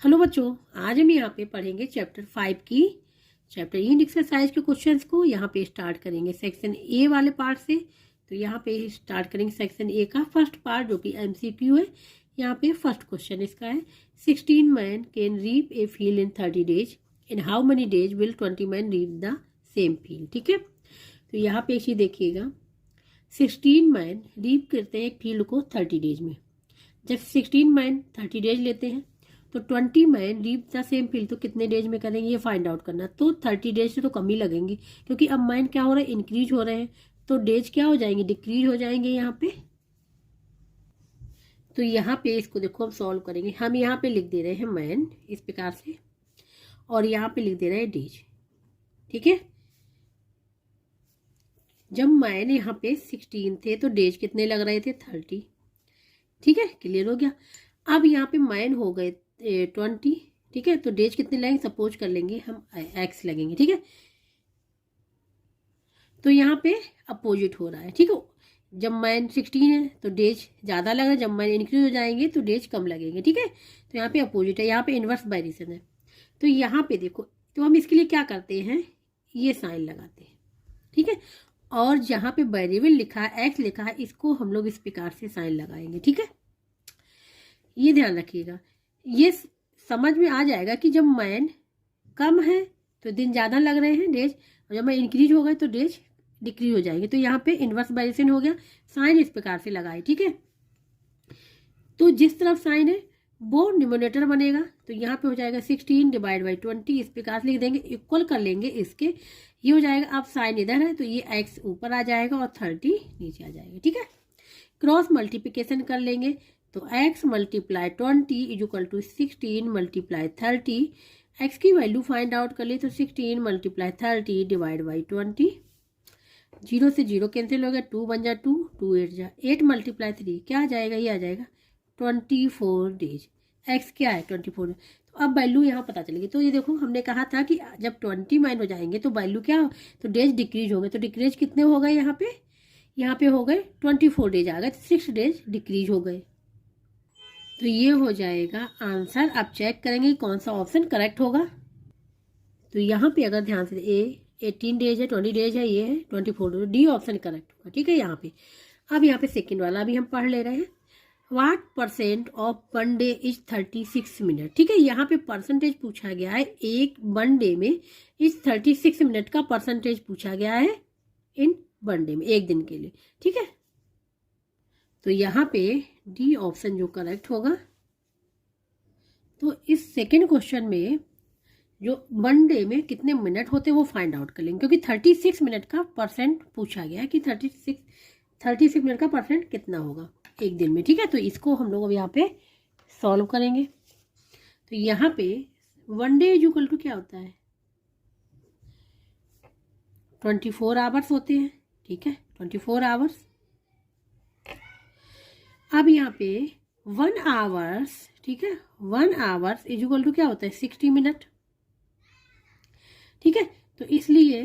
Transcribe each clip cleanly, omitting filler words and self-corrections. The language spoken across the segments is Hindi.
हेलो बच्चों, आज हम यहाँ पे पढ़ेंगे चैप्टर 5 की चैप्टर इन एक्सरसाइज के क्वेश्चंस को। यहाँ पे स्टार्ट करेंगे सेक्शन ए वाले पार्ट से। तो यहाँ पे स्टार्ट करेंगे सेक्शन ए का फर्स्ट पार्ट जो कि एमसीक्यू है। यहाँ पे फर्स्ट क्वेश्चन इसका है 16 man can reap a field in 30 days, in how many days will 20 man reap the same field. ठीक है, तो यहाँ पे इसी देखिएगा 16 मैन रीप करते हैं एक फील्ड को 30 डेज में। जब 16 मैन 30 डेज लेते हैं तो 20 man reap the same field तो कितने डेज में करेंगे ये फाइंड आउट करना। तो 30 डेज से तो कम ही लगेंगे क्योंकि अब मैन क्या हो रहा है, इंक्रीज हो रहे हैं। तो डेज क्या हो जाएंगे, डिक्रीज हो जाएंगे यहाँ पे। तो यहाँ पे इसको देखो हम सॉल्व करेंगे। हम यहाँ पे लिख दे रहे हैं मैन इस प्रकार से और यहाँ पे लिख दे रहे हैं डेज। ठीक है, जब मैन यहाँ पे 16 थे तो डेज कितने लग रहे थे, 30। ठीक है, क्लियर हो गया। अब यहाँ पे मैन हो गए 20। ठीक है, तो डेज कितने लगेंगे, सपोज कर लेंगे हम एक्स लगेंगे। ठीक है, तो यहाँ पे अपोजिट हो रहा है। ठीक है, जब मैन 16 है तो डेज ज़्यादा लग रहा है, जब मैन इंक्रीज हो जाएंगे तो डेज कम लगेंगे। ठीक है, तो यहाँ पे अपोजिट है, यहाँ पे इन्वर्स बाइरेशन है। तो यहाँ पे देखो, तो हम इसके लिए क्या करते हैं, ये साइन लगाते हैं। ठीक है, और जहाँ पे वेरिएबल लिखा है, एक्स लिखा है, इसको हम लोग इस प्रकार से साइन लगाएंगे। ठीक है, ये ध्यान रखिएगा, ये समझ में आ जाएगा कि जब मैन कम है तो दिन ज़्यादा लग रहे हैं डेज, और जब मैन इंक्रीज हो गए तो डेज डिक्रीज हो जाएंगे। तो यहाँ पे इन्वर्स बाइरेशन हो गया, साइन इस प्रकार से लगाए। ठीक है, तो जिस तरफ साइन है वो न्यूमरेटर बनेगा, तो यहाँ पे हो जाएगा 16 डिवाइड बाई 20, इस प्रकार से लिख देंगे, इक्वल कर लेंगे इसके, ये हो जाएगा। अब साइन इधर है तो ये एक्स ऊपर आ जाएगा और 30 नीचे आ जाएगा। ठीक है, क्रॉस मल्टीप्लिकेशन कर लेंगे तो x multiply 20 is equal to 16 multiply 30। x की वैल्यू फाइंड आउट कर ले तो 16 मल्टीप्लाई 30 डिवाइड बाई 20, 0 से 0 कैंसिल हो गया, 2 बन जा 2, 2 8 जा 8 मल्टीप्लाई 3 क्या आ जाएगा, ये आ जाएगा 24 डेज। x क्या है 24। तो अब वैल्यू यहाँ पता चलेगी। तो ये देखो, हमने कहा था कि जब 20 माइन हो जाएंगे तो वैल्यू क्या हो, तो डेज डिक्रीज हो गए। तो डिक्रीज कितने हो गए, यहाँ पे हो गए 24 डेज आ गए, 6 डेज डिक्रीज हो गए। तो ये हो जाएगा आंसर। अब चेक करेंगे कौन सा ऑप्शन करेक्ट होगा। तो यहाँ पे अगर ध्यान से ए 18 डेज है, 20 डेज है, ये है 24 डेज, डी ऑप्शन करेक्ट होगा। ठीक है, यहाँ पे अब यहाँ पे सेकंड वाला भी हम पढ़ ले रहे हैं। What percent of one day is 36 minute. ठीक है, यहाँ पे परसेंटेज पूछा गया है, एक वन डे में इज 36 मिनट का परसेंटेज पूछा गया है इन वन डे में, एक दिन के लिए। ठीक है, तो यहाँ पे डी ऑप्शन जो करेक्ट होगा। तो इस सेकेंड क्वेश्चन में जो वन डे में कितने मिनट होते हैं वो फाइंड आउट कर लेंगे, क्योंकि 36 मिनट का परसेंट पूछा गया है कि 36 मिनट का परसेंट कितना होगा एक दिन में। ठीक है, तो इसको हम लोग अब यहाँ पे सॉल्व करेंगे। तो यहाँ पे one day is equal to क्या होता है, 24 आवर्स होते हैं। ठीक है, 24 आवर्स। अब यहाँ पे 1 आवर्स, ठीक है, 1 आवर्स इज इक्वल टू क्या होता है, 60 मिनट। ठीक है, तो इसलिए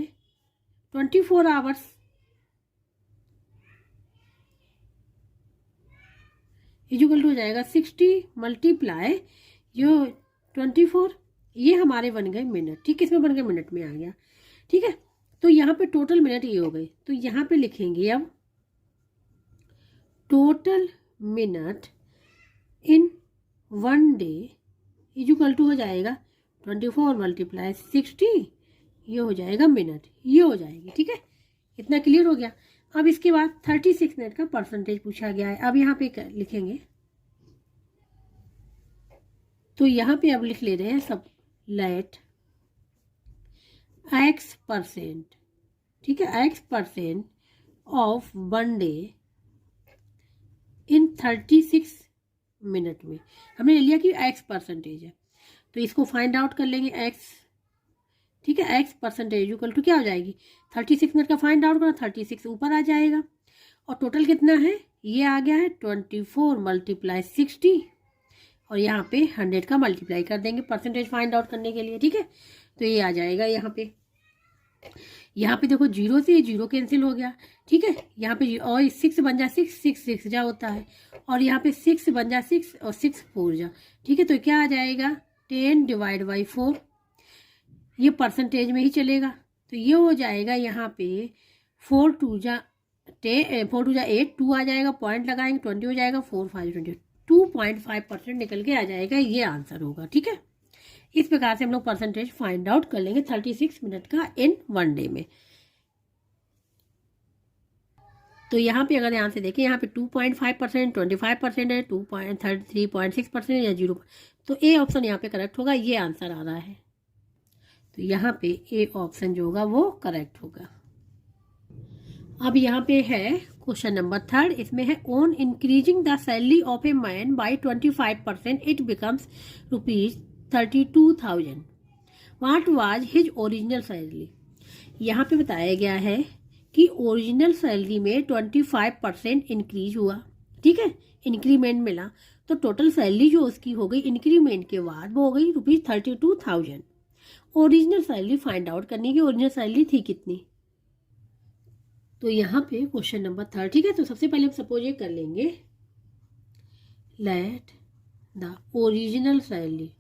24 आवर्स इज इक्वल टू हो जाएगा 60 मल्टीप्लाई जो 24, ये हमारे बन गए मिनट। ठीक है, इसमें बन गए मिनट में आ गया। ठीक है, तो यहाँ पे टोटल मिनट ये हो गए। तो यहाँ पे लिखेंगे अब total minute in one day is equal to हो जाएगा 24 मल्टीप्लाई 60, ये हो जाएगा मिनट, ये हो जाएगी। ठीक है, इतना क्लियर हो गया। अब इसके बाद 36 मिनट का परसेंटेज पूछा गया है। अब यहाँ पे लिखेंगे, तो यहाँ पे अब लिख ले रहे हैं सब, लेट x परसेंट, ठीक है, x percent of one day in 36 minute में। हमने ले लिया कि x परसेंटेज है, तो इसको फाइंड आउट कर लेंगे x। ठीक है, x परसेंटेज इक्वल टू क्या हो जाएगी, 36 मिनट का फाइंड आउट करना, 36 ऊपर आ जाएगा और टोटल कितना है, ये आ गया है 24 मल्टीप्लाई 60 और यहाँ पे 100 का मल्टीप्लाई कर देंगे परसेंटेज फाइंड आउट करने के लिए। ठीक है, तो ये आ जाएगा यहाँ पे देखो 0 से 0 कैंसिल हो गया। ठीक है, यहाँ पे और 6 बन जा 6, 6 6 जा होता है, और यहाँ पे 6 बन जा 6 और 6 4 जा। ठीक है, तो क्या आ जाएगा 10 डिवाइड बाई 4, ये परसेंटेज में ही चलेगा। तो ये हो जाएगा यहाँ पे 4 टू जा 8, 2 आ जाएगा, पॉइंट लगाएंगे 20 हो जाएगा, 4 5 20, 2.5% निकल के आ जाएगा, ये आंसर होगा। ठीक है, इस प्रकार से हम लोग परसेंटेज फाइंड आउट कर लेंगे 36 मिनट का इन 1 डे में। तो यहाँ पे अगर ध्यान से देखें, यहाँ पे 2.5%, 25% है, 3.6% या 0, तो ए ऑप्शन यहाँ पे करेक्ट होगा, ये आंसर आ रहा है। तो यहाँ पे ए ऑप्शन जो होगा वो करेक्ट होगा। अब यहाँ पे है क्वेश्चन नंबर 3, इसमें है on increasing the salary of a man by 25% it becomes ₹32,000, what was his original salary. यहाँ पे बताया गया है कि ओरिजिनल सैलरी में 25% इंक्रीज हुआ, ठीक है, इंक्रीमेंट मिला, तो टोटल सैलरी जो उसकी हो गई इंक्रीमेंट के बाद वो हो गई ₹32,000। ओरिजिनल सैलरी फाइंड आउट करने की, ओरिजिनल सैलरी थी कितनी। तो यहाँ पे क्वेश्चन नंबर 3, ठीक है, तो सबसे पहले हम सपोज ये कर लेंगे, लेट द ओरिजिनल सैलरी,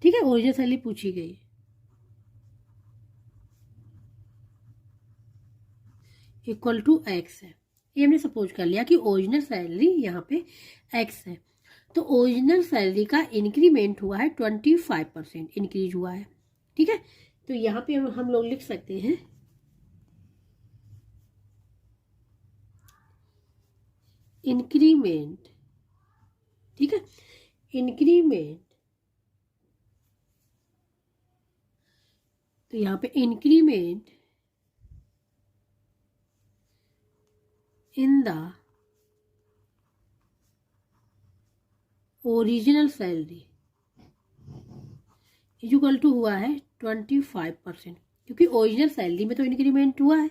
ठीक है, ओरिजिनल सैलरी पूछी गई इक्वल टू एक्स है। ये हमने सपोज कर लिया कि ओरिजिनल सैलरी यहाँ पे एक्स है। तो ओरिजिनल सैलरी का इंक्रीमेंट हुआ है 25% इंक्रीज हुआ है, ठीक है। तो यहाँ पे हम लोग लिख सकते हैं इंक्रीमेंट, ठीक है, इंक्रीमेंट, तो यहाँ पे increment in the original salary equal to हुआ है 25%, क्योंकि ओरिजिनल सैलरी में तो इंक्रीमेंट हुआ है,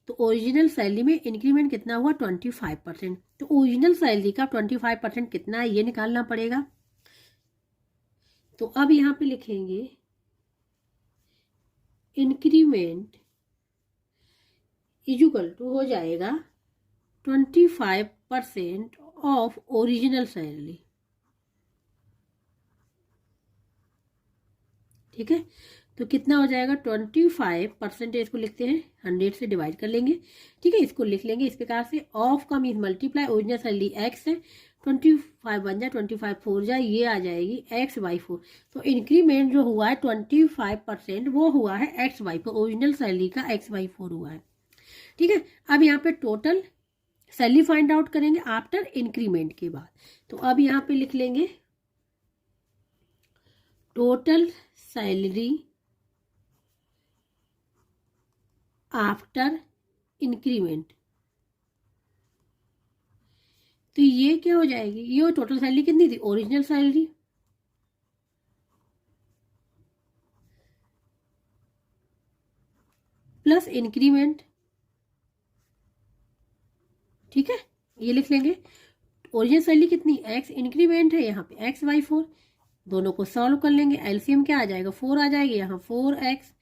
तो ओरिजिनल सैलरी में इंक्रीमेंट कितना हुआ 25%। तो ओरिजिनल सैलरी का 25% कितना है ये निकालना पड़ेगा। तो अब यहाँ पे लिखेंगे इंक्रीमेंट इक्वल टू हो जाएगा 25% ऑफ ओरिजिनल सैलरी, ठीक है। तो कितना हो जाएगा 25%, इसको लिखते हैं 100 से डिवाइड कर लेंगे, ठीक है, इसको लिख लेंगे इस प्रकार से, ऑफ का mean multiply, original salary x है, 25 बन जाए, 25 4 जाए, ये आ जाएगी x/4। तो इंक्रीमेंट जो हुआ है 25% वो हुआ है x/4, ओरिजिनल सैलरी का x/4 हुआ है, ठीक है। अब यहाँ पे टोटल सैलरी फाइंड आउट करेंगे आफ्टर इंक्रीमेंट के बाद। तो अब यहाँ पे लिख लेंगे टोटल सैलरी आफ्टर इंक्रीमेंट। तो ये क्या हो जाएगी, ये टोटल सैलरी कितनी थी, ओरिजिनल सैलरी प्लस इंक्रीमेंट, ठीक है, ये लिख लेंगे। ओरिजिनल सैलरी कितनी x, इंक्रीमेंट है यहाँ पे x/4, दोनों को सॉल्व कर लेंगे, एलसीएम क्या आ जाएगा 4 आ जाएगा, यहाँ 4x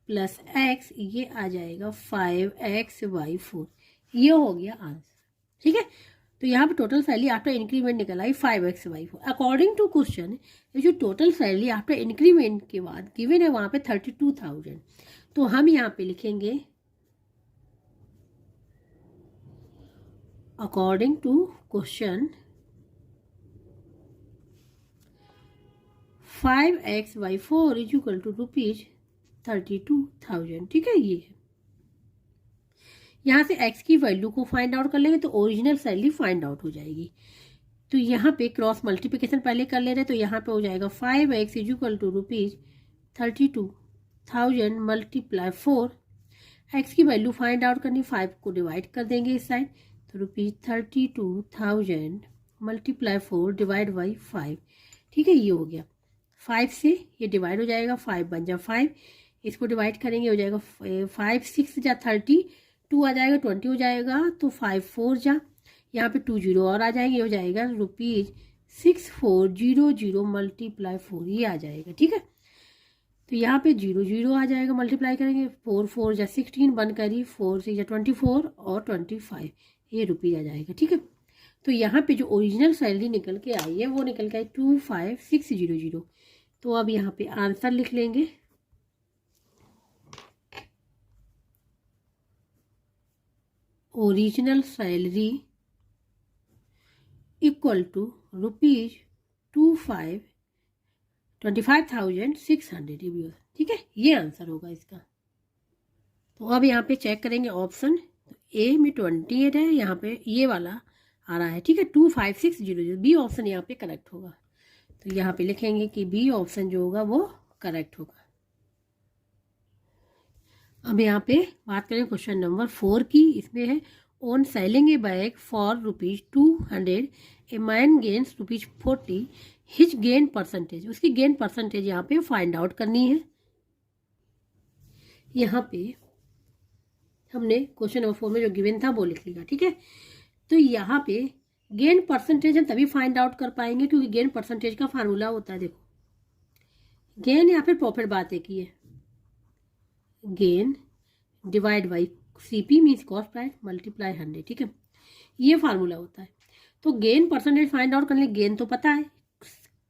प्लस x, ये आ जाएगा 5x/4, ये हो गया आंसर, ठीक है। तो यहाँ पे टोटल सैलरी आफ्टर इंक्रीमेंट निकल आई 5x/4। अकॉर्डिंग टू क्वेश्चन, ये जो टोटल सैलरी आफ्टर इंक्रीमेंट के बाद गिवन है वहाँ पे 32,000। तो हम यहाँ पे लिखेंगे according to question 5x/4 is equal to ₹32,000, ठीक है। ये यहाँ से x की वैल्यू को फाइंड आउट कर लेंगे तो ओरिजिनल सैलरी फाइंड आउट हो जाएगी। तो यहाँ पे क्रॉस मल्टीप्लिकेशन पहले कर ले रहे, तो यहाँ पे हो जाएगा 5x is equal to ₹32,000 multiply 4, x की वैल्यू फाइंड आउट करनी, 5 को डिवाइड कर देंगे इस साइड, तो ₹32,000 मल्टीप्लाई 4 डिवाइड बाई 5, ठीक है, ये हो गया। 5 से ये डिवाइड हो जाएगा, 5 बन जा 5, इसको डिवाइड करेंगे हो जाएगा 5 6 जा 30, 2 आ जाएगा 20 हो जाएगा, तो 5 4 जा, यहाँ पे 2 0 और आ जाएंगे, हो जाएगा ₹6400 मल्टीप्लाई 4, ये आ जाएगा, ठीक है। तो यहाँ पे 0 0 आ जाएगा, मल्टीप्लाई करेंगे, 4 4 जा 16 बन करी, 4 6 जा 24 और 25, ये रुपीज आ जाएगा, ठीक है। तो यहाँ पे जो ओरिजिनल सैलरी निकल के आई है वो निकल के आई 25,600, तो अब यहाँ पे आंसर लिख लेंगे। Original salary equal to ₹25,600। ठीक है, ये आंसर होगा इसका। तो अब यहाँ पे चेक करेंगे ऑप्शन। तो ए में 28 है, यहाँ पे ये वाला आ रहा है। ठीक है, 25600, बी ऑप्शन यहाँ पे करेक्ट होगा। तो यहाँ पे लिखेंगे कि बी ऑप्शन जो होगा वो करेक्ट होगा। अब यहाँ पे बात करें क्वेश्चन नंबर 4 की। इसमें है on selling A bag for ₹200 a man gains ₹40, his gain percentage. उसकी गेन परसेंटेज यहाँ पे फाइंड आउट करनी है। यहाँ पे हमने क्वेश्चन नंबर 4 में जो गिवन था वो लिख लिया। ठीक है, तो यहाँ पे गेन परसेंटेज हम तभी फाइंड आउट कर पाएंगे क्योंकि गेन परसेंटेज का फार्मूला होता है, देखो गेन या फिर प्रॉफिट बात एक ही है। Gain divide by CP means cost price multiply 100। ठीक है, ये फार्मूला होता है। तो गेन परसेंटेज फाइंड आउट करने, गेन तो पता है,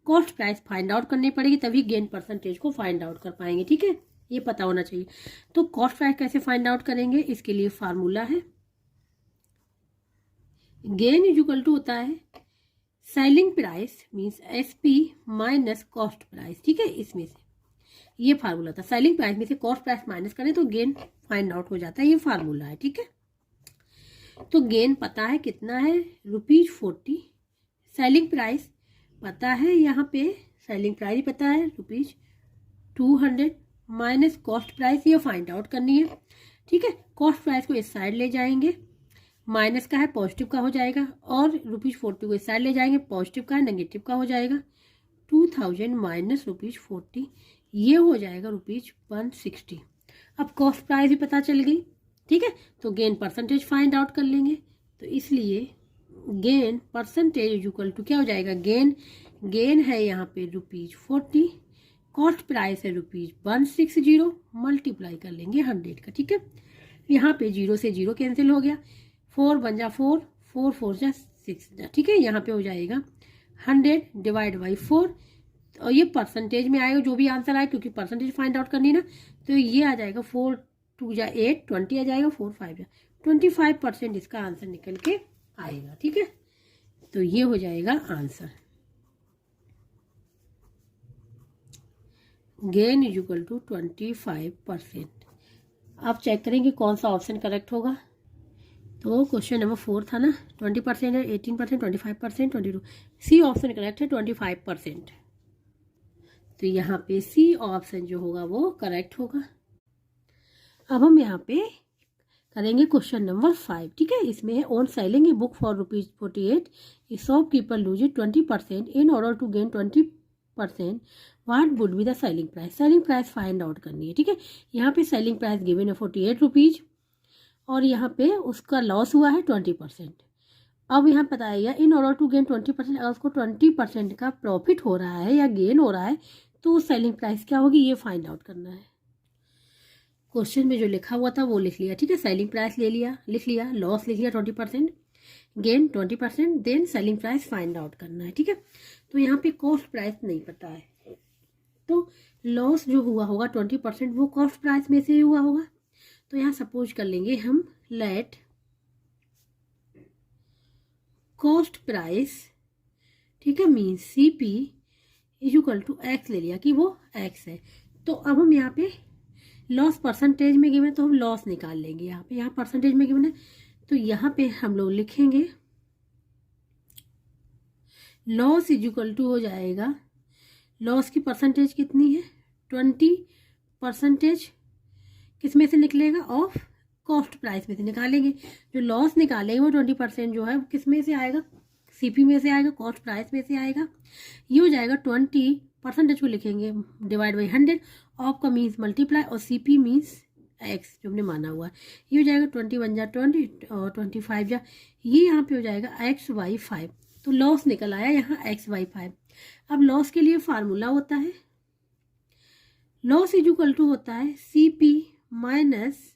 कॉस्ट प्राइस फाइंड आउट करनी पड़ेगी तभी गेन परसेंटेज को फाइंड आउट कर पाएंगे। ठीक है, ये पता होना चाहिए। तो कॉस्ट प्राइस कैसे फाइंड आउट करेंगे, इसके लिए फार्मूला है गेन इज इक्वल टू होता है selling price means SP minus cost price. ठीक है, इसमें से ये फार्मूला था। सेलिंग प्राइस में से कॉस्ट प्राइस माइनस करें तो गेन फाइंड आउट हो जाता है, ये फार्मूला है। ठीक है, तो गेन पता है कितना है ₹40। सेलिंग प्राइस पता है, यहाँ पे सेलिंग प्राइस पता है ₹200 माइनस कॉस्ट प्राइस, ये फाइंड आउट करनी है। ठीक है, कॉस्ट प्राइस को इस साइड ले जाएंगे, माइनस का है पॉजिटिव का हो जाएगा, और ₹40 को इस साइड ले जाएंगे, पॉजिटिव का है नेगेटिव का हो जाएगा। 2000 माइनस ₹40, ये हो जाएगा ₹160। अब कॉस्ट प्राइस भी पता चल गई। ठीक है, तो गेन परसेंटेज फाइंड आउट कर लेंगे। तो इसलिए गेन परसेंटेज इक्वल टू क्या हो जाएगा, गेन है यहाँ पे ₹40, कॉस्ट प्राइस है ₹160, मल्टीप्लाई कर लेंगे 100 का। ठीक है, यहाँ पे 0 से 0 कैंसिल हो गया, 4 बन जा 4, 4 4 जा 6। ठीक है, यहाँ पे हो जाएगा 100 डिवाइड बाई 4, और ये परसेंटेज में आएगा जो भी आंसर आए, क्योंकि परसेंटेज फाइंड आउट करनी ना। तो ये आ जाएगा 4 2 जा 8, 20 आ जाएगा, 4 5 जा 25% इसका आंसर निकल के आएगा। ठीक है, तो ये हो जाएगा answer. Gain is equal to 25%। आप चेक करेंगे कौन सा ऑप्शन करेक्ट होगा। तो क्वेश्चन नंबर 4 था ना, 20% है, 18%, 25%, 22। सी ऑप्शन करेक्ट है 25%। तो यहाँ पे सी ऑप्शन जो होगा वो करेक्ट होगा। अब हम यहाँ पे करेंगे क्वेश्चन नंबर 5। ठीक है, इसमें है on selling a book for ₹48 a shopkeeper loses 20% in order to gain 20%, what would be the selling price. Selling price find out करनी है। ठीक है, यहाँ पे सेलिंग प्राइस गिवन है ₹48 और यहाँ पे उसका लॉस हुआ है 20%। अब यहाँ बताइए इन ऑर्डर टू गेन 20%, अगर उसको 20% का प्रॉफिट हो रहा है या गेन हो रहा है तो सेलिंग प्राइस क्या होगी, ये फाइंड आउट करना है। क्वेश्चन में जो लिखा हुआ था वो लिख लिया। ठीक है, सेलिंग प्राइस लिख लिया, लॉस लिख लिया 20%, gain 20%, then selling price find out करना है। ठीक है, तो यहाँ पे कॉस्ट प्राइस नहीं पता है, तो लॉस जो हुआ होगा 20% वो कॉस्ट प्राइस में से ही हुआ होगा। तो यहाँ सपोज कर लेंगे हम, लेट कॉस्ट प्राइस, ठीक है, means CP is equal to X ले लिया कि वो X है। तो अब हम यहाँ पे लॉस परसेंटेज में गिवन है तो हम लॉस निकाल लेंगे। यहाँ परसेंटेज में गिवन है तो यहाँ पे हम लोग लिखेंगे लॉस इज इक्वल टू हो जाएगा, लॉस की परसेंटेज कितनी है 20%, किस में से निकलेगा, ऑफ कॉस्ट प्राइस में से निकालेंगे। जो लॉस निकालेंगे वो 20% जो है वो किस में से आएगा, CP में से आएगा, कॉस्ट प्राइस में से आएगा। ये हो जाएगा 20% को लिखेंगे डिवाइड बाई 100, ऑफ का मीन्स मल्टीप्लाई और CP मीन्स X जो हमने माना हुआ है। ये हो जाएगा 21 जा 20 और 25 जा, ये यहाँ पे हो जाएगा X/5। तो लॉस निकल आया यहाँ X/5। अब लॉस के लिए फार्मूला होता है, लॉस इज इक्वल टू होता है CP माइनस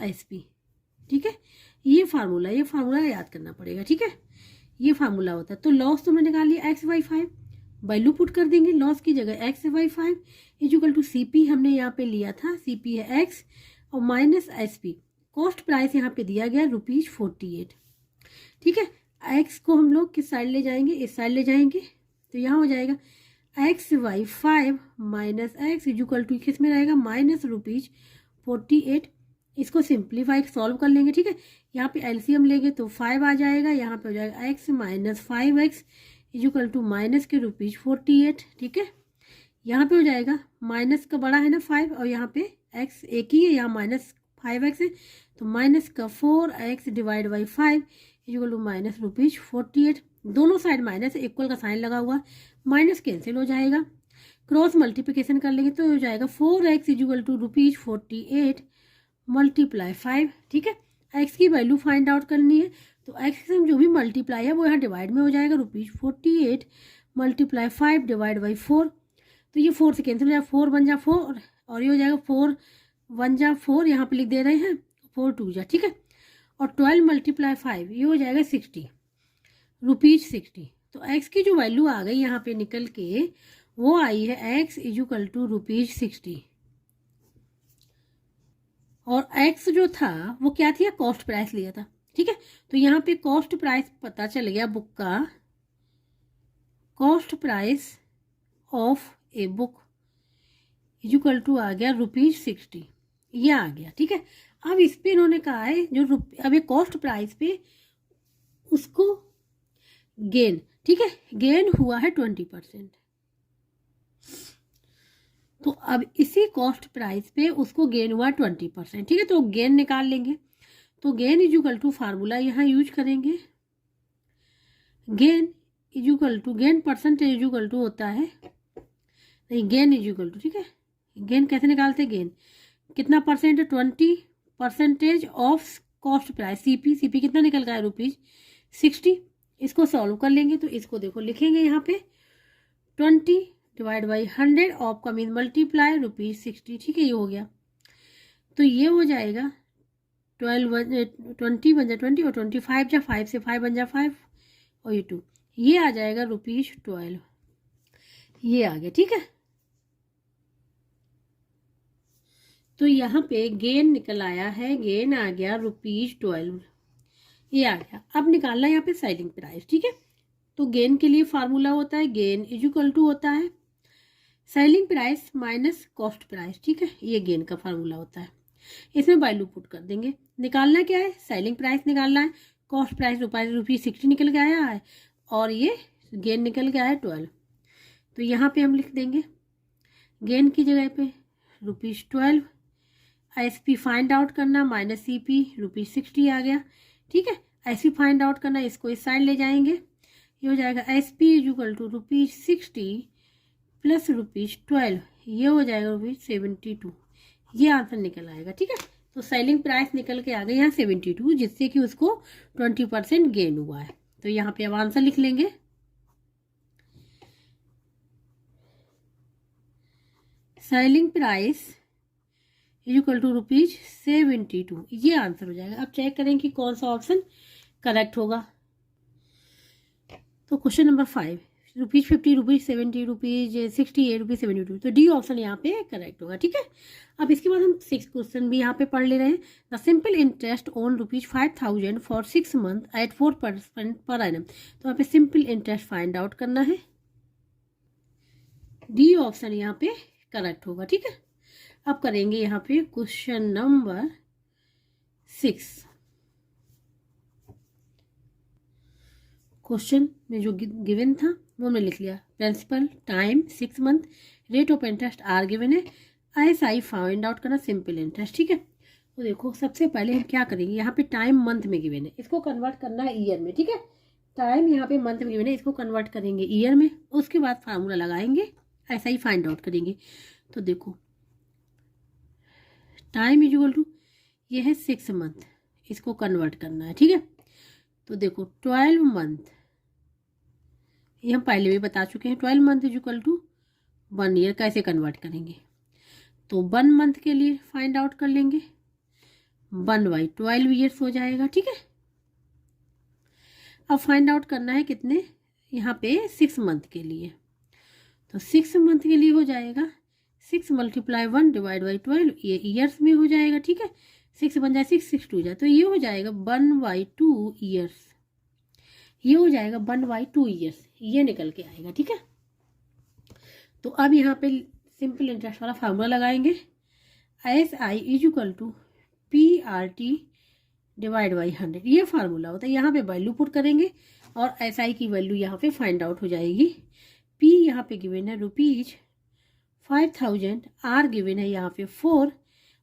SP। ठीक है, ये फार्मूला याद करना पड़ेगा। ठीक है, ये फार्मूला होता है। तो लॉस तो मैंने निकाल लिया X/5, वैल्यू पुट कर देंगे, लॉस की जगह x/5 इक्वल टू CP हमने यहाँ पे लिया था, CP है x और माइनस SP, कॉस्ट प्राइस यहाँ पे दिया गया ₹48। ठीक है, x को हम लोग किस साइड ले जाएंगे, इस साइड ले जाएंगे, तो यहाँ हो जाएगा x/5 minus x equal to किस में रहेगा माइनस ₹48। इसको सिंप्लीफाई सॉल्व कर लेंगे। ठीक है, यहाँ पे एलसीएम लेंगे तो 5 आ जाएगा, यहाँ पे हो जाएगा x minus 5x equal to minus के ₹48। ठीक है, यहाँ पे हो जाएगा माइनस का बड़ा है ना 5 और यहाँ पे x एक ही है, यहाँ माइनस 5x है, तो माइनस का 4x divide by 5 equal to minus ₹48। दोनों साइड माइनस इक्वल का साइन लगा हुआ, माइनस कैंसिल हो जाएगा, क्रॉस मल्टीप्लिकेशन कर लेंगे तो हो जाएगा 4x इक्वल टू ₹48 मल्टीप्लाई 5। ठीक है, x की वैल्यू फाइंड आउट करनी है, तो x से जो भी मल्टीप्लाई है वो यहाँ डिवाइड में हो जाएगा, ₹48 मल्टीप्लाई 5 डिवाइड बाई 4, तो ये 4 से कैंसिल हो जाएगा, 4 बन जा 4 और ये हो जाएगा 4 1 जा 4, यहाँ पे लिख दे रहे हैं 4 2 जा। ठीक है, और 12 मल्टीप्लाई 5 ये हो जाएगा ₹60। तो x की जो वैल्यू आ गई यहाँ पे निकल के वो आई है x इक्वल टू ₹60, और x जो था वो क्या थी, कॉस्ट प्राइस लिया था। ठीक है, तो यहाँ पे कॉस्ट प्राइस पता चल गया बुक का, cost price of a book equal to आ गया ₹60, ये आ गया। ठीक है, अब इस पे इन्होंने कहा है जो अब ये कॉस्ट प्राइस पे उसको गेन, ठीक है, गेन हुआ है 20%, तो अब इसी कॉस्ट प्राइस पे उसको गेन हुआ 20%। ठीक है, तो गेन निकाल लेंगे, तो गेन इक्वल टू फार्मूला यहाँ यूज करेंगे, gain equal to gain percentage equal to होता है, नहीं गेन इक्वल टू, ठीक है, गेन कैसे निकालते हैं, गेन कितना परसेंट है, 20% ऑफ कॉस्ट प्राइस, सीपी कितना निकल गया है ₹60। इसको सॉल्व कर लेंगे तो इसको देखो लिखेंगे यहाँ पे 20 डिवाइड बाई 100 ऑफ का मीन मल्टीप्लाई ₹60। ठीक है, ये हो गया, तो ये हो जाएगा 20 बन जा 20 और 25 जा 5 से 5 बन जा 5 और ये 2, ये आ जाएगा ₹12, ये आ गया। ठीक है, तो यहाँ पे गेन निकल आया है, गेन आ गया ₹12, ये आ गया। अब निकालना है यहाँ पे सेलिंग प्राइस। ठीक है, तो गेन के लिए फार्मूला होता है, गेन इक्वल टू होता है selling price minus cost price. ठीक है, ये गेन का फार्मूला होता है, इसमें वैल्यू पुट कर देंगे। निकालना क्या है, सेलिंग प्राइस निकालना है, कॉस्ट प्राइस ₹60 निकल के आया है और ये गेन निकल के आया 12, तो यहाँ पे हम लिख देंगे गेन की जगह पे ₹12, SP फाइंड आउट करना माइनस CP ₹60 आ गया। ठीक है, SP फाइंड आउट करना, इसको इस साइड ले जाएंगे, ये हो जाएगा SP इक्वल टू ₹60 प्लस ₹12, ये हो जाएगा ₹72, ये आंसर निकल आएगा। ठीक है, तो सेलिंग प्राइस निकल के आ गई यहाँ 72, जिससे कि उसको 20% गेन हुआ है, तो यहाँ पे अब आंसर लिख लेंगे, सेलिंग प्राइस इक्वल टू ₹72, ये आंसर हो जाएगा। अब चेक करें कि कौन सा ऑप्शन करेक्ट होगा। तो क्वेश्चन नंबर 5, ₹50, ₹70, ₹68, ₹72, तो डी ऑप्शन यहाँ पे करेक्ट होगा। ठीक है, अब इसके बाद हम 6 क्वेश्चन भी यहाँ पे पढ़ ले रहे हैं। The simple interest on ₹5,000 for 6 month at 4% per annum, तो यहाँ पे सिंपल इंटरेस्ट फाइंड आउट करना है, डी ऑप्शन यहाँ पे करेक्ट होगा। ठीक है, अब करेंगे यहाँ पे क्वेश्चन नंबर 6। क्वेश्चन में जो गिवन था वो हमने लिख लिया, principal, time 6 month, rate of interest are given है, ISI फाइंड आउट करना, सिंपल इंटरेस्ट। ठीक है, तो देखो सबसे पहले हम क्या करेंगे, यहाँ पे टाइम मंथ में गिवन है, इसको कन्वर्ट करना है ईयर में। ठीक है, टाइम यहाँ पे मंथ में गिवन है, इसको कन्वर्ट करेंगे ईयर में, उसके बाद फार्मूला लगाएंगे, ISI फाइंड आउट करेंगे। तो देखो टाइम इक्वल टू ये है 6 मंथ, इसको कन्वर्ट करना है। ठीक है, तो देखो 12 मंथ, ये हम पहले भी बता चुके हैं, 12 मंथ इक्वल टू 1 ईयर, कैसे कन्वर्ट करेंगे, तो 1 मंथ के लिए फाइंड आउट कर लेंगे, 1/12 ईयर्स हो जाएगा। ठीक है, अब फाइंड आउट करना है कितने, यहाँ पे 6 मंथ के लिए, तो 6 मंथ के लिए हो जाएगा 6 मल्टीप्लाई 1 डिवाइड बाई 12, ये ईयर्स में हो जाएगा। ठीक है, 6 बन जाए 6, 6 2 जाए, तो ये हो जाएगा 1/2 ईयर्स। ये हो जाएगा 1/2 ईयर्स, ये निकल के आएगा। ठीक है, तो अब यहाँ पे सिंपल इंटरेस्ट वाला फार्मूला लगाएंगे। SI is equal to PRT divide by 100, ये फार्मूला होता है। यहाँ पे वैल्यू पुट करेंगे और SI की वैल्यू यहाँ पे फाइंड आउट हो जाएगी। P यहाँ पे गिवन है ₹5000, R गिवन है यहाँ पे 4,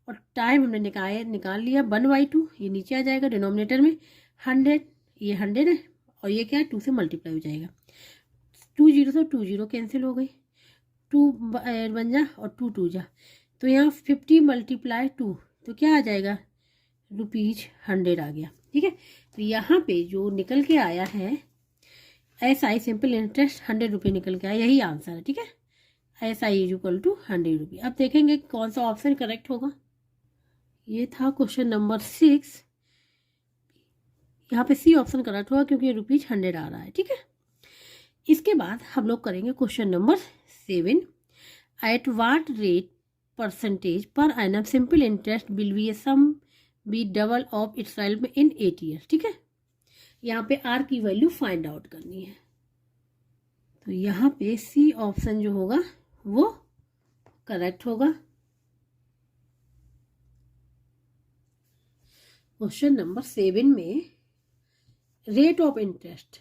और टाइम हमने निकाल लिया 1/2, ये नीचे आ जाएगा डिनोमिनेटर में। 100, ये 100 है और ये क्या है 2 से मल्टीप्लाई हो जाएगा। 2 0 से 2 0 कैंसिल हो गई, 2 बन जा और 2 2 जा, तो यहाँ 50 मल्टीप्लाई 2, तो क्या आ जाएगा ₹100 आ गया। ठीक है, तो यहाँ पे जो निकल के आया है SI सिंपल इंटरेस्ट ₹100 निकल के आया, यही आंसर है। ठीक है, SI इज इक्वल टू ₹100। अब देखेंगे कौन सा ऑप्शन करेक्ट होगा। ये था क्वेश्चन नंबर 6, यहाँ पे C ऑप्शन करेक्ट होगा क्योंकि ₹100 आ रहा है। ठीक है, इसके बाद हम लोग करेंगे question number 7, at what rate percentage per annum simple interest will be a sum be double of itself in 8 years. ठीक है, यहाँ पे R की वैल्यू फाइंड आउट करनी है, तो यहाँ पे C ऑप्शन जो होगा वो करेक्ट होगा। क्वेश्चन नंबर 7 में रेट ऑफ इंटरेस्ट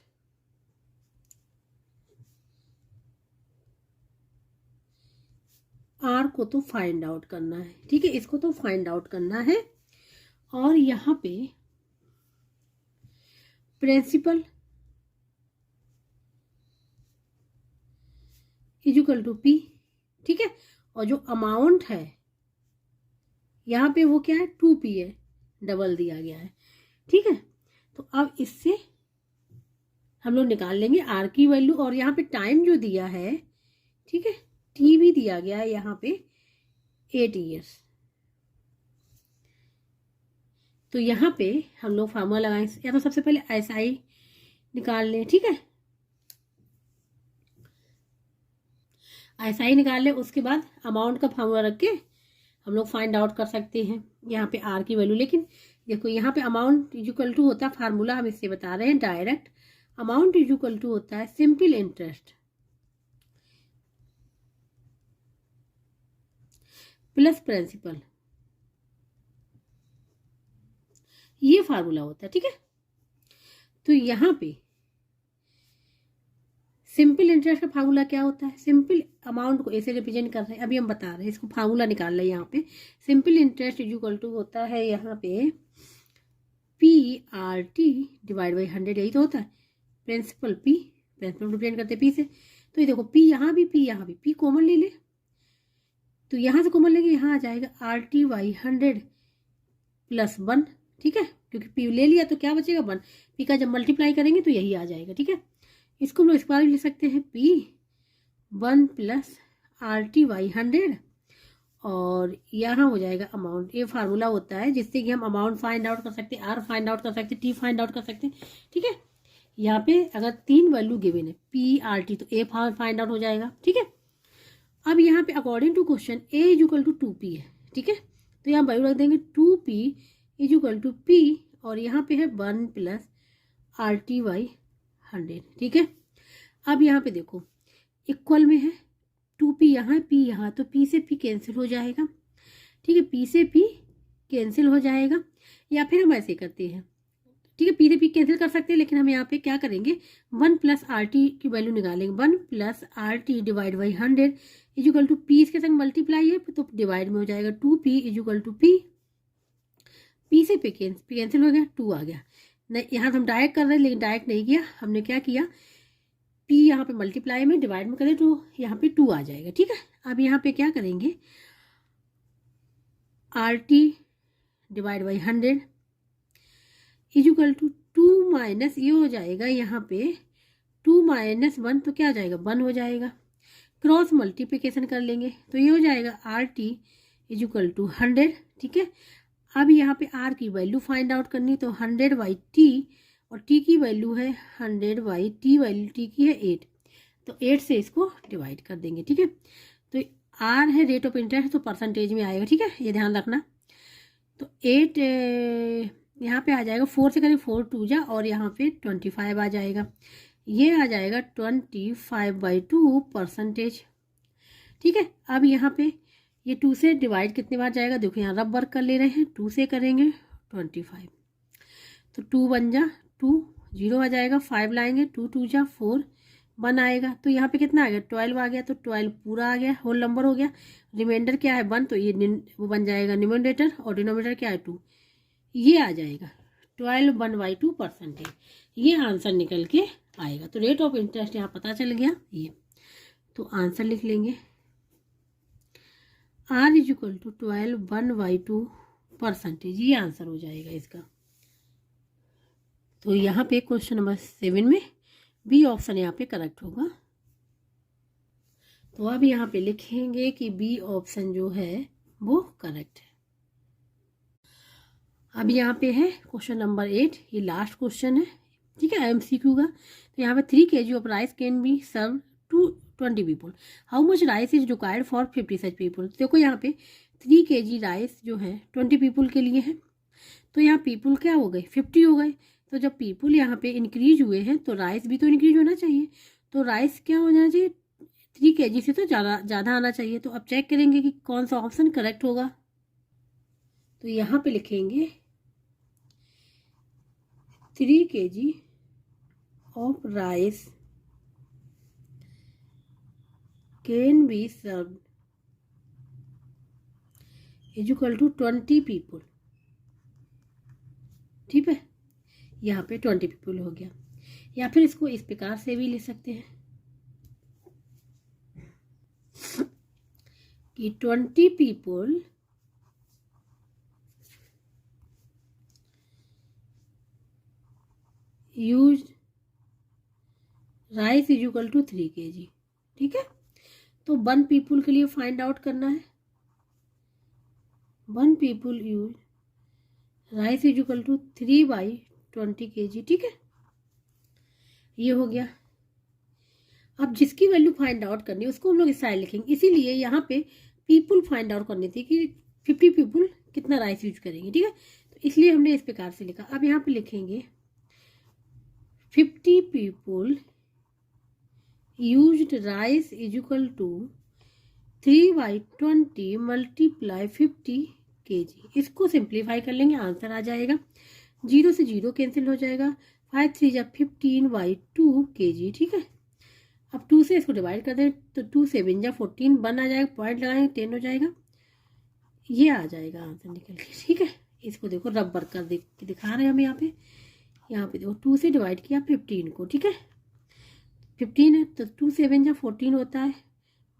R को तो फाइंड आउट करना है। ठीक है, इसको तो फाइंड आउट करना है, और यहाँ पे principal is equal to P। ठीक है, और जो अमाउंट है यहाँ पे वो क्या है 2P है, डबल दिया गया है। ठीक है, तो अब इससे हम लोग निकाल लेंगे R की वैल्यू, और यहाँ पे टाइम जो दिया है, ठीक है, T भी दिया गया है यहाँ पे 8 ईयर्स। तो यहाँ पे हम लोग फार्मूला लगाएंगे, या तो सबसे पहले SI निकाल लें। ठीक है, SI निकाल लें, उसके बाद अमाउंट का फार्मूला रख के हम लोग फाइंड आउट कर सकते हैं यहाँ पे R की वैल्यू। लेकिन देखो यहाँ पे अमाउंट इज इक्वल टू होता है, फार्मूला हम इससे बता रहे हैं direct, amount is equal to होता है सिंपल इंटरेस्ट प्लस प्रिंसिपल, ये फार्मूला होता है। ठीक है, तो यहाँ पे सिंपल इंटरेस्ट का फार्मूला क्या होता है, सिंपल अमाउंट को ऐसे रिप्रेजेंट कर रहे हैं, अभी हम बता रहे हैं, इसको फार्मूला निकाल रहे हैं। यहाँ पे simple interest is equal to होता है यहाँ पे PRT डिवाइड बाई 100, यही तो होता है। प्रिंसिपल रिप्रेजेंट करते हैं P से, तो ये देखो P यहाँ भी, P यहाँ भी, P कॉमन ले ले, तो यहाँ से कॉमन लेंगे, यहाँ आ जाएगा RT/100 प्लस 1। ठीक है, क्योंकि P ले लिया तो क्या बचेगा 1, P का जब मल्टीप्लाई करेंगे तो यही आ जाएगा। ठीक है, इसको हम लोग इस बार भी लिख सकते हैं P1 प्लस RT/100, और यहाँ हो जाएगा अमाउंट। ये फार्मूला होता है जिससे कि हम अमाउंट फाइंड आउट कर सकते हैं, R फाइंड आउट कर सकते हैं, T फाइंड आउट कर सकते हैं। ठीक है, यहाँ पे अगर 3 वैल्यू गिवन है PRT, तो A फाइंड आउट हो जाएगा। ठीक है, अब यहाँ पे according to question A is equal to 2P है। ठीक है, तो यहाँ वैल्यू रख देंगे 2P is equal to P, और यहाँ पे है 1 प्लस RT/100। ठीक है, अब यहाँ पे देखो इक्वल में है, 2P यहाँ, P यहाँ, तो P से P कैंसिल हो जाएगा। ठीक है, P से P कैंसिल हो जाएगा, या फिर हम ऐसे करते हैं। ठीक है, P से P कैंसिल कर सकते हैं, लेकिन हम यहाँ पे क्या करेंगे 1 प्लस RT की वैल्यू निकालेंगे। 1 plus RT divide by 100 is equal to P, इसके संग मल्टीप्लाई है तो डिवाइड में हो जाएगा 2P is equal to P। P से P कैंसिल हो गया, 2 आ गया। नहीं, यहाँ तो हम डायरेक्ट कर रहे हैं, लेकिन डायरेक्ट नहीं किया हमने, क्या किया P यहाँ पे मल्टीप्लाई में डिवाइड में करें तो यहाँ पे 2 आ जाएगा। ठीक है, अब यहाँ पे क्या करेंगे RT divide by 100 is equal to 2 minus, ये हो जाएगा यहाँ पे 2 माइनस 1, तो क्या हो जाएगा 1 हो जाएगा। क्रॉस मल्टीप्लिकेशन कर लेंगे तो ये हो जाएगा RT इज इक्वल टू 100। ठीक है, अब यहाँ पे R की वैल्यू फाइंड आउट करनी, तो 100/T, और T की वैल्यू है 100/T, वैल्यू T की है 8। तो 8 से इसको डिवाइड कर देंगे, ठीक है। तो आर है रेट ऑफ इंटरेस्ट, तो परसेंटेज में आएगा, ठीक है, ये ध्यान रखना। तो 8 यहाँ पे आ जाएगा, 4 से करें 4 2 जा, और यहाँ पे 25 आ जाएगा, ये आ जाएगा 25/2 परसेंटेज, ठीक है। अब यहाँ पे ये 2 से डिवाइड कितने बार जाएगा, देखो यहाँ रब वर्क कर ले रहे हैं, 2 से करेंगे 25, तो 2 बन जा 2, 0 आ जाएगा, 5 लाएंगे, 2 2 जा 4, 1 आएगा, तो यहाँ पे कितना आ गया 12 आ गया, तो 12 पूरा आ गया, होल नंबर हो गया। रिमाइंडर क्या है 1, तो ये वो बन जाएगा न्यूमरेटर, और डिनोमिनेटर क्या है 2, ये आ जाएगा 12/2 परसेंटेज, ये आंसर निकल के आएगा। तो रेट ऑफ इंटरेस्ट यहाँ पता चल गया ये, तो आंसर लिख लेंगे R = 12/2 परसेंटेज, ये आंसर हो जाएगा इसका। तो यहाँ पे क्वेश्चन नंबर 7 में बी ऑप्शन यहाँ पे करेक्ट होगा। तो अब यहाँ पे लिखेंगे कि बी ऑप्शन जो है वो करेक्ट है। अब यहाँ पे है क्वेश्चन नंबर 8, ये लास्ट क्वेश्चन है, ठीक है, MCQ का। तो यहाँ पे 3 kg of rice can be serve to 20 people, how much rice is required for 50 such people. देखो यहाँ पे 3 kg राइस जो है 20 पीपल के लिए है, तो यहाँ पीपल क्या हो गए 50 हो गए, तो जब पीपल यहाँ पे इंक्रीज हुए हैं तो राइस भी तो इंक्रीज होना चाहिए, तो राइस क्या हो जाना चाहिए 3 kg से तो ज़्यादा आना चाहिए। तो अब चेक करेंगे कि कौन सा ऑप्शन करेक्ट होगा। तो यहाँ पे लिखेंगे 3 kg of rice can be served = 20 people, ठीक है, यहाँ पे 20 पीपल हो गया। या फिर इसको इस प्रकार से भी ले सकते हैं कि 20 पीपल यूज राइस = 3 kg, ठीक है। तो 1 पीपल के लिए फाइंड आउट करना है, 1 पीपल यूज राइस = 3/20 kg, ठीक है, ये हो गया। अब जिसकी वैल्यू फाइंड आउट करनी है उसको हम लोग इस साइड लिखेंगे, इसीलिए यहाँ पे पीपल फाइंड आउट करनी थी कि 50 पीपल कितना राइस यूज करेंगे, ठीक है, तो इसलिए हमने इस प्रकार से लिखा। अब यहाँ पे लिखेंगे 50 पीपल यूज्ड राइस = 3/20 × 50 kg, इसको सिंप्लीफाई कर लेंगे, आंसर आ जाएगा, 0 से 0 कैंसिल हो जाएगा, 5 3 = 15/2 kg, ठीक है। अब 2 से इसको डिवाइड कर दें तो 2 7 = 14, 1 आ जाएगा, पॉइंट लगाएंगे 10 हो जाएगा, ये आ जाएगा आंसर निकल के, ठीक है। इसको देखो रबर कर दिखा रहे हैं हम यहाँ पे देखो 2 से डिवाइड किया 15 को, ठीक है, 15 है तो 2 7 = 14 होता है,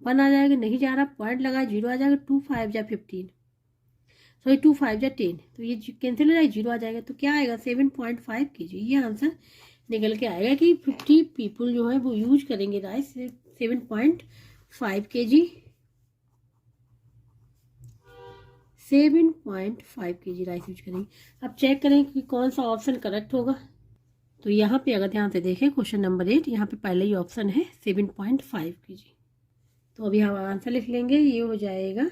1 आ जाएगा, नहीं जा रहा, पॉइंट लगाए 0 आ जाएगा, 2 5 = 15, सॉरी 2 5 = 10, तो ये कैंसिल हो जाएगा, 0 आ जाएगा, तो क्या आएगा 7.5 kg, ये आंसर निकल के आएगा कि 50 पीपल जो है वो यूज करेंगे rice 7.5 kg, 7.5 kg rice use करेंगे। अब चेक करें कि कौन सा ऑप्शन करेक्ट होगा। तो यहाँ पे अगर ध्यान से देखें क्वेश्चन नंबर 8, यहाँ पे पहले ही ऑप्शन है 7.5 kg, तो अब यहाँ आंसर लिख लेंगे, ये हो जाएगा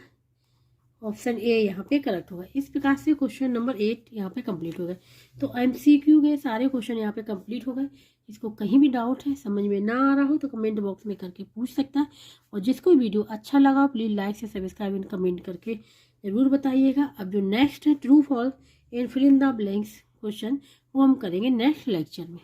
ऑप्शन ए यहाँ पे करेक्ट होगा। इस प्रकार से क्वेश्चन नंबर 8 यहाँ पे कंप्लीट हो गए। तो MCQ के सारे क्वेश्चन यहाँ पे कंप्लीट हो गए। इसको कहीं भी डाउट है, समझ में ना आ रहा हो तो कमेंट बॉक्स में करके पूछ सकता है, और जिसको वीडियो अच्छा लगा प्लीज़ लाइक से सब्सक्राइब एंड कमेंट करके ज़रूर बताइएगा। अब जो नेक्स्ट है true false and fill in the blanks question वो हम करेंगे नेक्स्ट लेक्चर में।